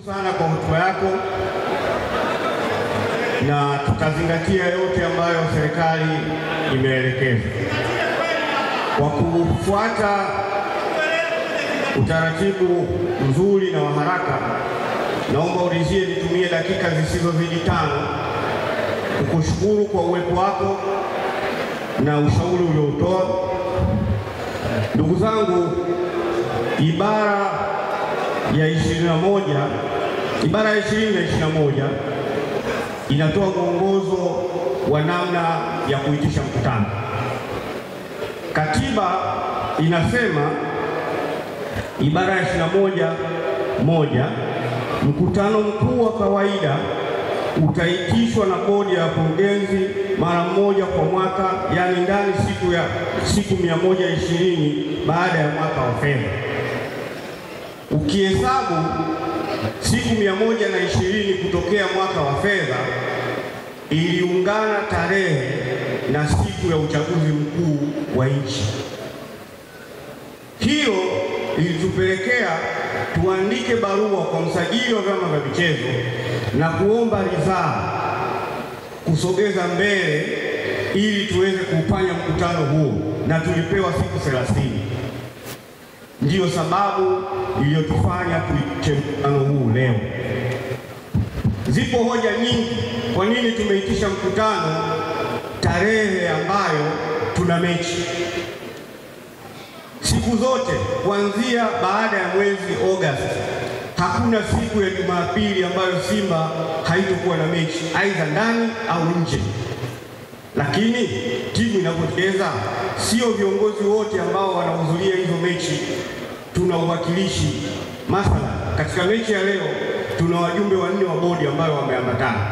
sana kwa hotuba yako na tutazingatia yote ambayo serikali imeelekeza. Kwa kufuata utaratibu mzuri na wa haraka, naomba ulizie nitumie dakika zisizozidi 5 kukushukuru kwa uwepo wako na ushauri uliotoa. Ndugu zangu, ibara ya 20 na 21 inatoa mwongozo wa namna ya kuitisha mkutano. Katiba inasema ibara ya 21:1, mkutano mkuu wa kawaida utaitishwa na bodi ya wakurugenzi mara moja kwa mwaka, yani ndani siku 120 baada ya mwaka wa fedha. Ukihesabu siku 120 kutokea mwaka wa fedha, iliungana tarehe na siku ya uchaguzi mkuu wa nchi. Hiyo ilitupelekea tuandike barua kwa msajili wa vyama vya michezo na kuomba ridhaa kusogeza mbele ili tuweze kufanya mkutano huo, na tulipewa siku 30. Ndiyo sababu iliyotufanya tuitishe mkutano huu leo. Zipo hoja nyingi kwa nini tumeitisha mkutano tarehe ambayo tuna mechi. Siku zote kuanzia baada ya mwezi Agosti, hakuna siku ya Jumapili ambayo Simba haitokuwa na mechi, aidha ndani au nje. Lakini timu inapocheza, sio viongozi wote ambao wanahudhuria hizo mechi tuna uwakilishi. Mathalan, katika mechi ya leo tuna wajumbe 4 wa bodi ambao wameambatana.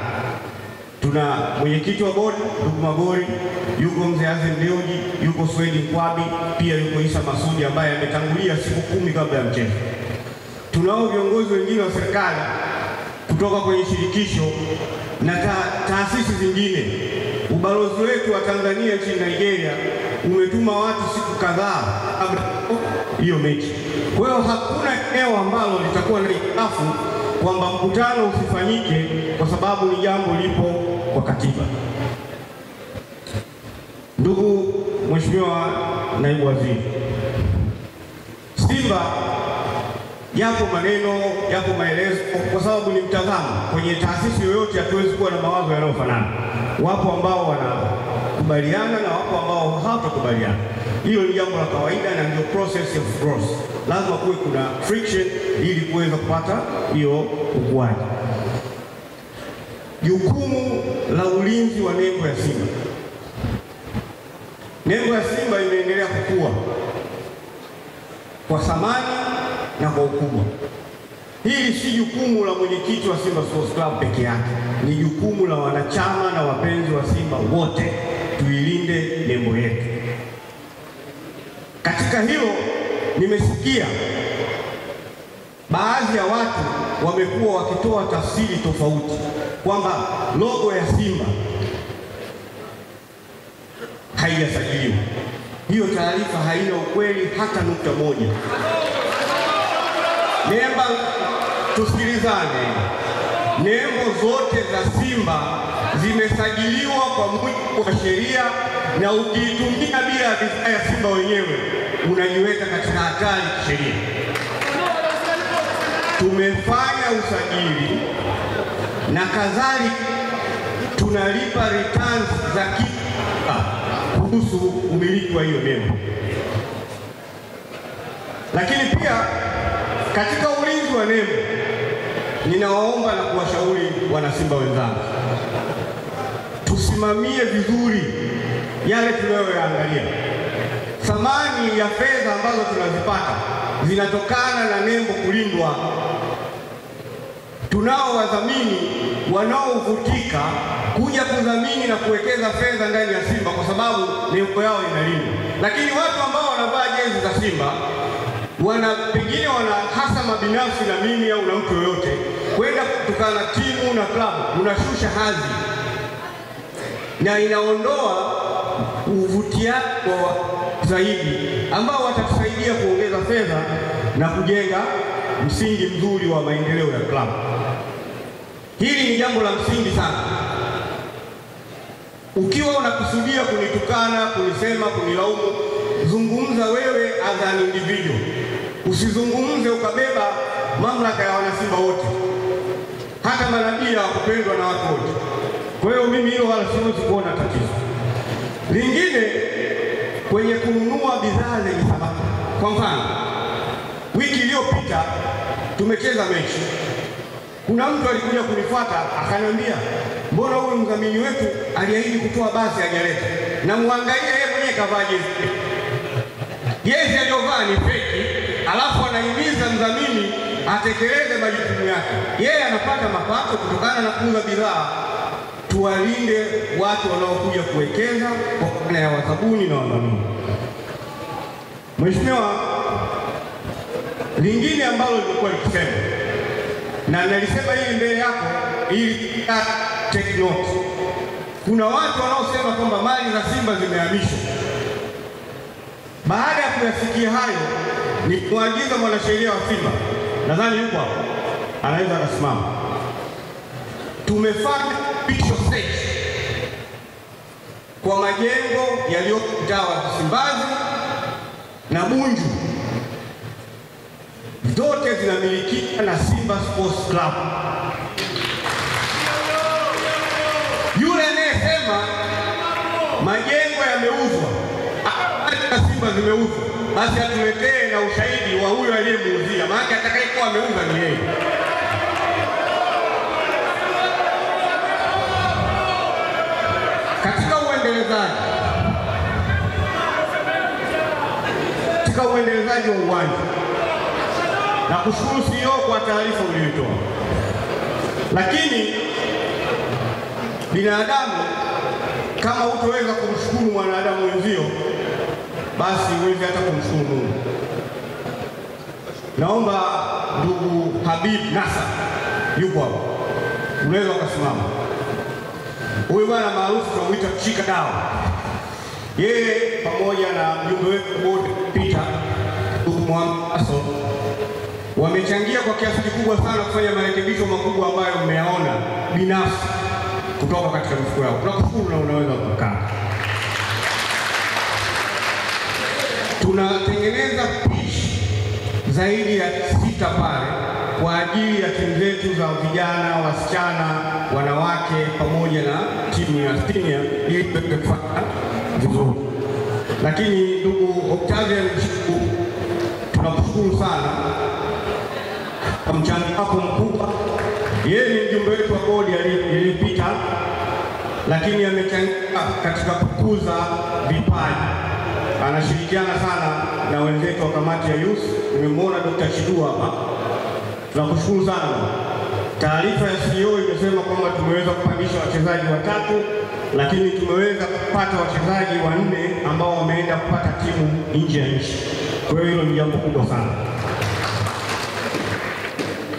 Tuna mwenyekiti wa bodi ndugu Magori, yuko mzee Azim Dioji, yuko Swedi Nkwabi, pia yuko Isa Masudi ambaye ametangulia siku 10 kabla ya mchezo. Tunao viongozi wengine wa serikali kutoka kwenye shirikisho na taasisi zingine. Ubalozi wetu wa Tanzania nchini Nigeria umetuma watu siku kadhaa kabla hiyo mechi. Kwa hiyo hakuna eneo ambalo litakuwa na hitilafu kwamba mkutano usifanyike, kwa sababu ni jambo lipo kwa katiba. Ndugu Mheshimiwa Naibu Waziri, Simba yapo maneno, yapo maelezo, kwa sababu ni mtazamo. Kwenye taasisi yoyote hatuwezi kuwa na mawazo yanayofanana. Wapo ambao wanakubaliana na wapo ambao hawatakubaliana. Hilo ni jambo la kawaida na ndio process of growth. Lazima kuwe kuna friction ili kuweza kupata hiyo ukuaji. Jukumu la ulinzi wa nembo ya Simba. Nembo ya Simba imeendelea kukua kwa thamani na kwa ukubwa. Hili si jukumu la mwenyekiti wa Simba Sports Club peke yake, ni jukumu la wanachama na wapenzi wa Simba wote. Tuilinde nembo yetu. Katika hilo, nimesikia baadhi ya watu wamekuwa wakitoa tafsiri tofauti kwamba logo ya Simba haijasajiliwa. Hiyo taarifa haina ukweli hata nukta moja. Tusikilizane. Nembo zote za Simba zimesajiliwa kwa mujibu wa sheria, na ukiitumia bila ridhaa ya Simba wenyewe unajiweka katika hatari kisheria. Tumefanya usajili na kadhalika, tunalipa returns za kila kuhusu umiliki wa hiyo nembo. Lakini pia katika ulinzi wa nembo, ninawaomba na kuwashauri wanasimba wenzangu, tusimamie vizuri yale tunayoyaangalia. Thamani ya fedha ambazo tunazipata zinatokana na nembo kulindwa. Tunao wadhamini wanaovutika kuja kudhamini na kuwekeza fedha ndani ya Simba kwa sababu nembo yao inalindwa. Lakini watu ambao wanavaa jezi za Simba pengine wana hasama binafsi na mimi au na mtu yoyote, kwenda kutukana timu na klabu, unashusha hadhi na inaondoa uvutiaji zaidi ambao watatusaidia kuongeza fedha na kujenga msingi mzuri wa maendeleo ya klabu. Hili ni jambo la msingi sana. Ukiwa unakusudia kunitukana, kunisema, kunilaumu, zungumza wewe as an individual. Usizungumze ukabeba mamlaka ya wanasimba wote. Hata manabii hawakupendwa na watu wote. Kwa hiyo mimi hilo wala siwezi kuona tatizo. Lingine, kwenye kununua bidhaa zenye thamani. Kwa mfano, wiki iliyopita tumecheza mechi. Kuna mtu alikuja kunifuata akaniambia, mbona huyu mdhamini wetu aliahidi kutoa basi hajaleta? Na muangalie yeye mwenyewe kavaa jezi. Jezi aliyovaa ni feki, alafu anahimiza mdhamini atekeleze majukumu yake. Yeye anapata mapato kutokana na kuuza bidhaa. Tuwalinde watu wanaokuja kuwekeza kwa maana ya wazabuni na wadhamini. Mheshimiwa, lingine ambalo nilikuwa nikisema na nalisema hili mbele yako ili take note. Kuna watu wanaosema kwamba mali za Simba zimehamishwa. Baada ya kuyasikia hayo, ni kuagiza mwanasheria wa Simba, nadhani yuko hapo, anaweza akasimama. Tumefanya official search kwa majengo yaliyopo mtaa wa Msimbazi na Bunju, zote zinamilikiwa na Simba Sports Club. Yule anayesema majengo yameuzwa, na Simba zimeuzwa, basi atuletee na ushahidi wa huyo aliyemuuzia, maana atakayekuwa ameuza ni yeye. Katika uendelezaji wa uwanja, na kushukuru CEO kwa taarifa uliyotoa, lakini binadamu kama hutoweza kumshukuru mwanadamu wenzio, basi huwezi hata kumshukuru Mungu. Naomba ndugu Habib Nasser yuko hapo, unaweza ukasimama. Huyu bwana maarufu tunamuita kushika dawa. Yeye pamoja na mjumbe wetu bodi Peter Muhammad wamechangia kwa kiasi kikubwa sana kufanya marekebisho makubwa ambayo mmeyaona binafsi kutoka katika mifuko yao. Tunakushukuru na unaweza kukaa. Tunatengeneza pitch zaidi ya 6 pale kwa ajili ya timu zetu za vijana, wasichana, wanawake pamoja na timu ya senior ili kufanya vizuri. Lakini ndugu Octavian Mshiku, tunakushukuru sana kwa mchango wako mkubwa. Yeye ni mjumbe wetu wa bodi aliyepita, lakini amechangia katika kukuza vipaji. Anashirikiana sana na wenzetu wa kamati ya youth. Nimemwona Dr. Chidua hapa. Tunakushukuru sana. Taarifa ya CEO imesema kwamba tumeweza kupandisha wachezaji 3, lakini tumeweza kupata wachezaji 4 ambao wameenda kupata timu nje ya nchi. Kwa hiyo hilo ni jambo kubwa sana.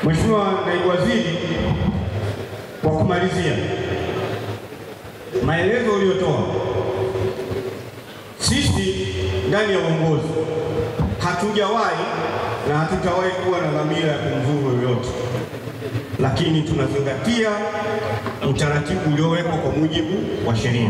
Mheshimiwa Naibu Waziri, kwa kumalizia, maelezo uliyotoa, sisi ndani ya uongozi hatujawahi na hatutawahi kuwa na dhamira ya kumdhuru yoyote, lakini tunazingatia utaratibu uliowekwa kwa mujibu wa sheria.